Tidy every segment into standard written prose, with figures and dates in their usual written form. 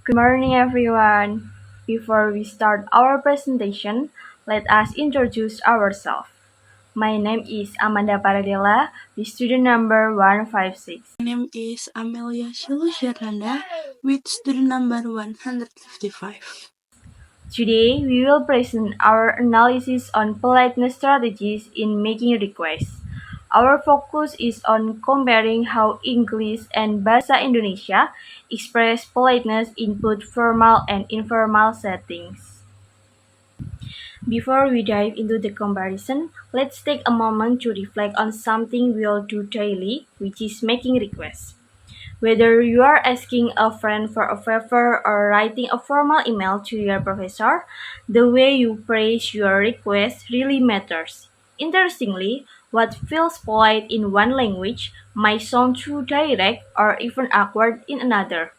Good morning, everyone. Before we start our presentation, let us introduce ourselves. My name is Amanda Paradela, the student number 156. My name is Amelia Shilu with student number 155. Today, we will present our analysis on politeness strategies in making requests. Our focus is on comparing how English and Bahasa Indonesia express politeness in both formal and informal settings. Before we dive into the comparison, let's take a moment to reflect on something we all do daily, which is making requests. Whether you are asking a friend for a favor or writing a formal email to your professor, the way you phrase your request really matters. Interestingly, what feels polite in one language might sound too direct or even awkward in another.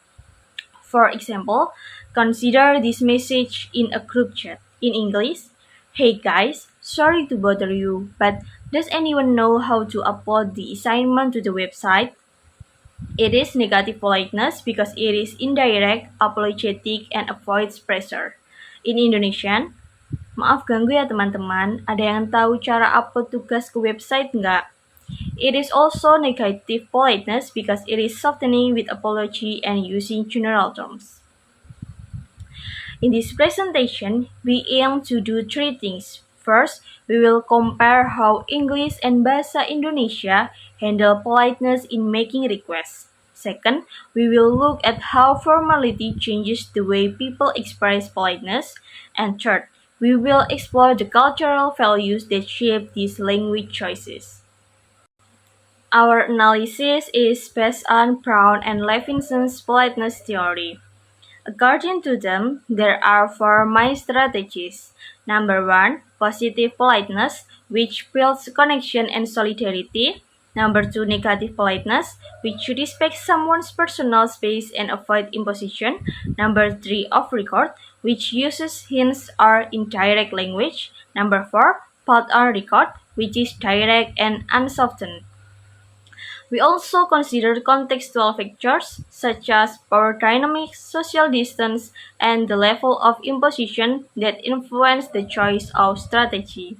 For example, consider this message in a group chat. In English, "Hey guys, sorry to bother you, but does anyone know how to upload the assignment to the website?" It is negative politeness because it is indirect, apologetic, and avoids pressure. In Indonesian, "Maaf ganggu ya teman-teman, ada yang tahu cara upload tugas ke website nggak?" It is also negative politeness because it is softening with apology and using general terms. In this presentation, we aim to do three things. First, we will compare how English and Bahasa Indonesia handle politeness in making requests. Second, we will look at how formality changes the way people express politeness. And third, we will explore the cultural values that shape these language choices. Our analysis is based on Brown and Levinson's politeness theory. According to them, there are four main strategies. Number one, positive politeness, which builds connection and solidarity. Number two, negative politeness, which respects someone's personal space and avoid imposition. Number three, off record, which uses hints or indirect language. Number four, put on record, which is direct and unsoftened. We also consider contextual factors such as power dynamics, social distance, and the level of imposition that influence the choice of strategy.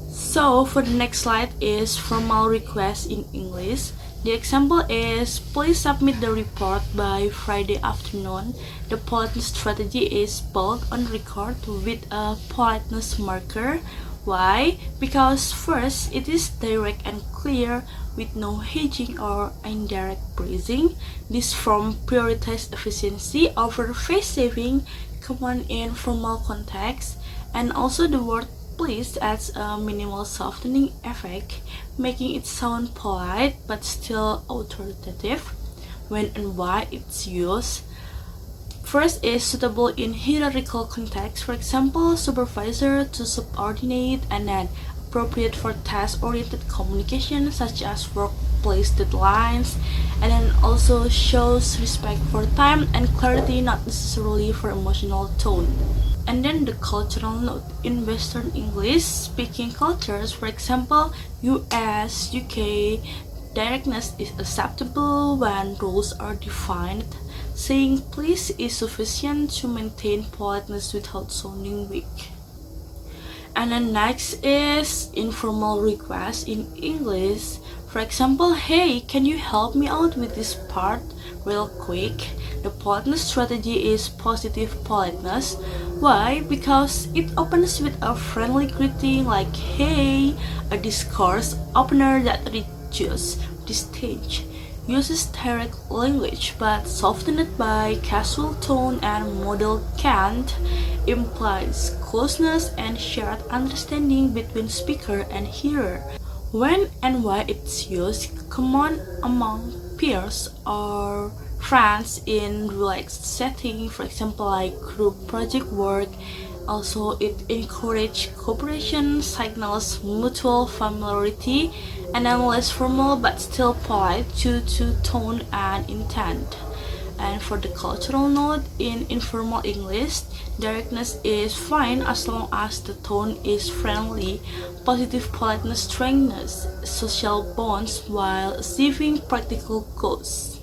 So for the next slide is formal request in English. The example is please submit the report by Friday afternoon. The politeness strategy is bold on record with a politeness marker. Why? Because first, it is direct and clear with no hedging or indirect phrasing. This form prioritizes efficiency over face saving, common in formal context, and also the word please adds a minimal softening effect, making it sound polite but still authoritative. When and why it's used. First is suitable in hierarchical context, for example, supervisor to subordinate, and then appropriate for task-oriented communication such as workplace deadlines, and then also shows respect for time and clarity, not necessarily for emotional tone. And then the cultural note. In Western English speaking cultures, for example, US, UK, directness is acceptable when rules are defined. Saying please is sufficient to maintain politeness without sounding weak. And then next is informal request in English. For example, hey, can you help me out with this part real quick? The politeness strategy is positive politeness. Why? Because it opens with a friendly greeting like hey, a discourse opener that reduces the stage. Uses direct language but softened by casual tone and model cant, implies closeness and shared understanding between speaker and hearer. When and why it's used, common among peers or friends in relaxed setting, for example like group project work. Also, it encourages cooperation, signals mutual familiarity, and then less formal but still polite due to tone and intent. And for the cultural note, in informal English, directness is fine as long as the tone is friendly. Positive politeness strengthens social bonds while achieving practical goals.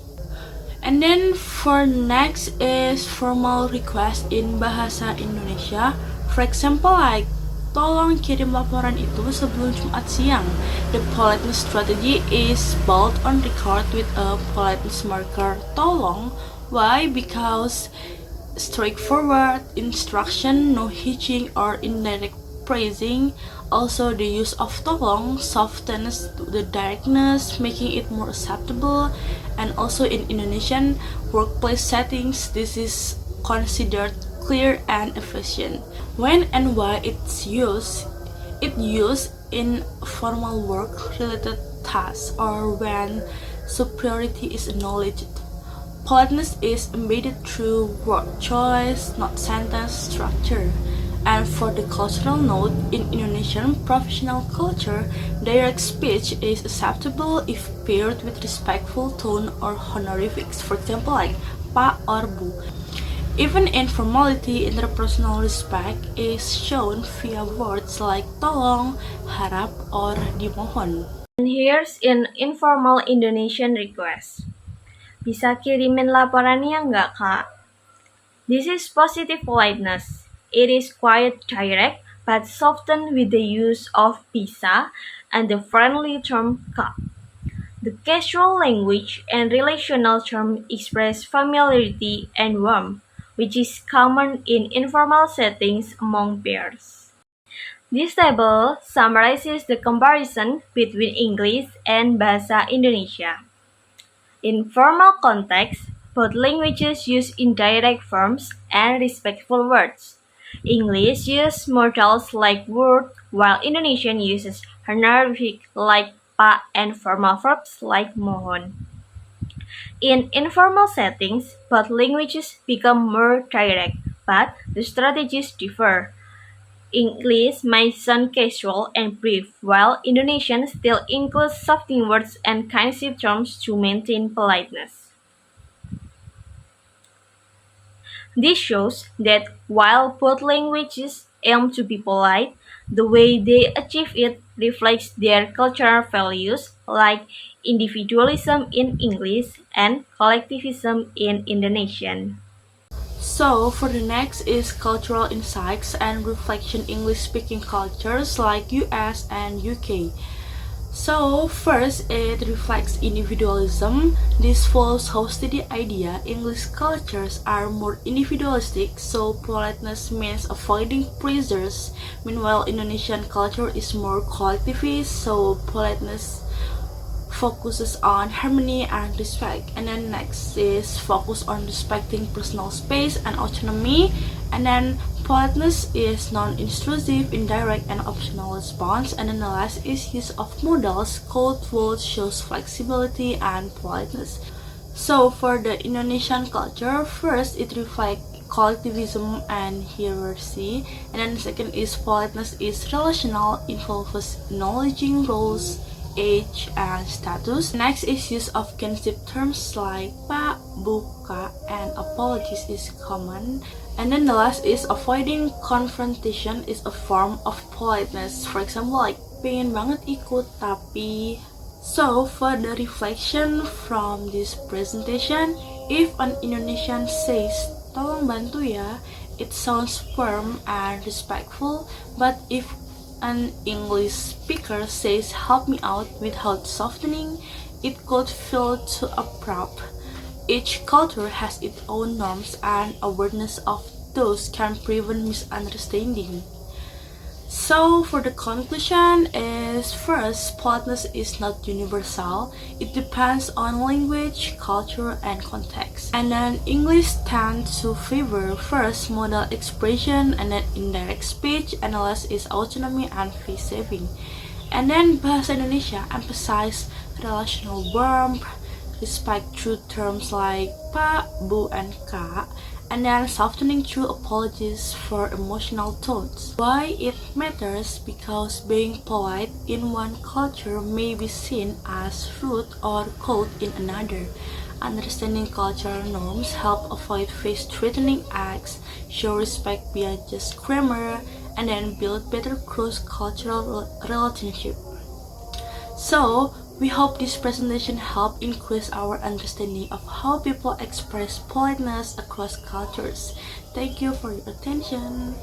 And then for next is formal request in bahasa Indonesia. For example like tolong kirim laporan itu sebelum Jumat siang. The politeness strategy is bold on record with a politeness marker tolong. Why? Because straightforward instruction, no hitching or indirect praising. Also, the use of tolong softens the directness, making it more acceptable. And also, in Indonesian workplace settings, this is considered clear and efficient. When and why it's used? It used in formal work-related tasks or when superiority is acknowledged. Politeness is embedded through word choice, not sentence structure. And for the cultural note, in Indonesian professional culture, direct speech is acceptable if paired with respectful tone or honorifics, for example like Pak or Bu. Even in formality, interpersonal respect is shown via words like tolong, harap, or dimohon. And here's an informal Indonesian request. Bisa kirimin laporannya nggak, Kak? This is positive politeness. It is quite direct, but softened with the use of bisa and the friendly term Kak. The casual language and relational term express familiarity and warmth, which is common in informal settings among peers. This table summarizes the comparison between English and Bahasa Indonesia. In formal contexts, both languages use indirect forms and respectful words. English uses modals like would, while Indonesian uses honorific like pak and formal verbs like mohon. In informal settings, both languages become more direct, but the strategies differ. English might sound casual and brief, while Indonesian still includes softening words and kinship terms to maintain politeness. This shows that while both languages aim to be polite, the way they achieve it reflects their cultural values like individualism in English and collectivism in Indonesian. So, for the next is cultural insights and reflection English speaking cultures like US and UK. So, first, it reflects individualism. This follows host to the idea English cultures are more individualistic, so politeness means avoiding praisers. Meanwhile, Indonesian culture is more collectivist, so politeness focuses on harmony and respect. And then next is focus on respecting personal space and autonomy. And then politeness is non-intrusive, indirect, and optional response. And then the last is use of modals. Code words shows flexibility and politeness. So for the Indonesian culture, first it reflects collectivism and hierarchy, and then second is politeness is relational, involves acknowledging roles, age, and status. Next is use of kinship terms like Pak, Bu, Kak, and apologies is common. And then the last is avoiding confrontation is a form of politeness. For example, like pengen banget ikut tapi. So for the reflection from this presentation, if an Indonesian says tolong bantu ya, it sounds firm and respectful, but if an English speaker says help me out without softening, it could feel too abrupt. Each culture has its own norms, and awareness of those can prevent misunderstanding. So for the conclusion is first, politeness is not universal. It depends on language, culture, and context. And then English tends to favor first modal expression and then indirect speech, and the last is autonomy and face saving. And then Bahasa Indonesia emphasize relational warmth, respect through terms like Pak, Bu, and Kak, and then softening through apologies for emotional tones. Why it matters? Because being polite in one culture may be seen as rude or cold in another. Understanding cultural norms help avoid face-threatening acts, show respect via just grammar, and then build better cross-cultural relationship. So, We hope this presentation helped increase our understanding of how people express politeness across cultures. Thank you for your attention.